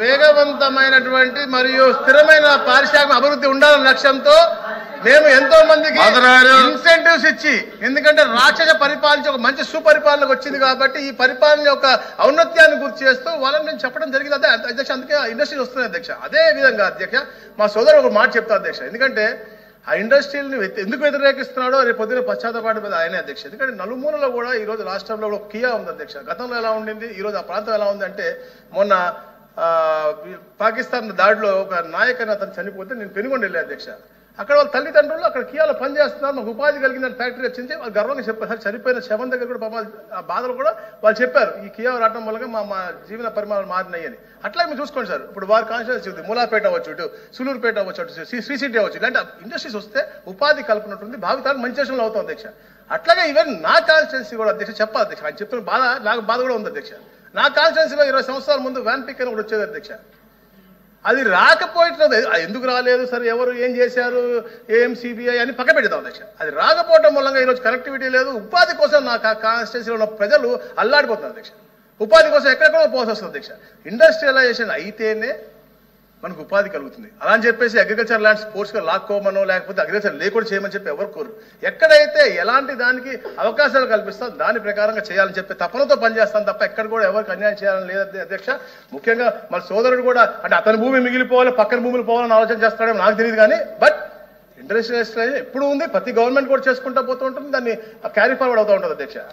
వేగవంతమైనటువంటి మరియు స్థిరమైన పారిశ్రామిక అభివృద్ధి ఉండాలన్న లక్ష్యంతో మేము ఎంతో మందికి ఇన్సెంటివ్స్ ఇచ్చి, ఎందుకంటే రాక్షస పరిపాలించి ఒక మంచి సుపరిపాలనకు వచ్చింది కాబట్టి ఈ పరిపాలన యొక్క ఔన్నత్యాన్ని గుర్తు చేస్తూ వాళ్ళని నేను చెప్పడం జరిగింది. అదే అధ్యక్ష, అందుకే ఇండస్ట్రీస్ వస్తున్నాయి అధ్యక్ష. అదే విధంగా అధ్యక్ష మా సోదరుడు ఒక మాట చెప్తా అధ్యక్ష, ఎందుకంటే ఆ ఇండస్ట్రీని ఎందుకు వ్యతిరేకిస్తున్నాడో రేపు పొద్దున పశ్చాత్తపాటు మీద ఆయనే అధ్యక్ష. ఎందుకంటే నలుమూలలో కూడా ఈ రోజు రాష్ట్రంలో ఒక కియా ఉంది అధ్యక్ష. గతంలో ఎలా ఉండింది, ఈ రోజు ఆ ప్రాంతం ఎలా ఉంది అంటే, మొన్న పాకిస్తాన్ దాడిలో ఒక నాయకుని అతను చనిపోతే నేను పెనుగొండ వెళ్ళే అధ్యక్ష. అక్కడ వాళ్ళ తల్లిదండ్రులు అక్కడ కియాలో పనిచేస్తున్నారు, మాకు ఉపాధి కలిగిందని ఫ్యాక్టరీ వచ్చింది, వాళ్ళు గర్వంగా చెప్పారు. చనిపోయిన శవం దగ్గర కూడా ఆ బాధలు కూడా వాళ్ళు చెప్పారు, ఈ కియా రావడం వల్ల మా జీవన పరిమాణాలు మారినాయి అని. అట్లా మీరు చూసుకోండి సార్, ఇప్పుడు వారి కాన్స్టిట్యూన్సీ ఉంది, మూలాపేట అవ్వచ్చు, ఇటు సులూరుపేట అవ్వచ్చు, అటు శ్రీసిటీ అవ్వచ్చు, ఇలాంటి ఇండస్ట్రీస్ వస్తే ఉపాధి కల్పన ఉంటుంది, భావితాలకు మంచి దేశంలో అవుతాం అధ్యక్ష. అట్లాగే ఈవెన్ నా కాన్స్టిట్యూన్సీ కూడా అధ్యక్ష చెప్పాలి అధ్యక్ష, ఆయన చెప్తున్న బాధ నాకు బాధ కూడా ఉంది అధ్యక్ష. నా కాన్స్టిట్యూన్సీలో 20 సంవత్సరాల ముందు వ్యాన్ పిక్ అని కూడా వచ్చేది అధ్యక్ష. అది రాకపోవటం ఎందుకు రాలేదు సరే, ఎవరు ఏం చేశారు, ఏఎంసీబీఐ అని పక్క పెడతాం అధ్యక్ష. అది రాకపోవడం మూలంగా ఈరోజు కనెక్టివిటీ లేదు. ఉపాధి కోసం నా కాన్స్టిట్యూన్సీలో ఉన్న ప్రజలు అల్లాడిపోతున్నారు అధ్యక్ష. ఉపాధి కోసం ఎక్కడెక్కడో పోవాల్సి వస్తుంది అధ్యక్ష. ఇండస్ట్రియలైజేషన్ అయితేనే మనకు ఉపాధి కలుగుతుంది. అలా అని చెప్పేసి అగ్రికల్చర్ ల్యాండ్స్ స్పోర్ట్స్గా లాక్కోమనో లేకపోతే అగ్రికల్చర్ లేకుండా చేయమని చెప్పి ఎవరు కోరు. ఎక్కడైతే ఎలాంటి దానికి అవకాశాలు కల్పిస్తాం దాని ప్రకారంగా చేయాలని చెప్పి తపనతో పనిచేస్తాను తప్ప ఎక్కడ కూడా ఎవరికి అన్యాయం చేయాలని లేదు అధ్యక్ష. ముఖ్యంగా మన సోదరుడు కూడా అంటే అతని భూమి మిగిలిపోవాలి, పక్కన భూములు పోవాలని ఆలోచన చేస్తాడేమో నాకు తెలియదు, కానీ బట్ ఇండస్ట్రియలైజేషన్ ఎప్పుడు ఉంది, ప్రతి గవర్నమెంట్ కూడా చేసుకుంటూ పోతూ ఉంటుంది, దాన్ని క్యారీ ఫార్వర్డ్ అవుతూ ఉంటుంది అధ్యక్ష.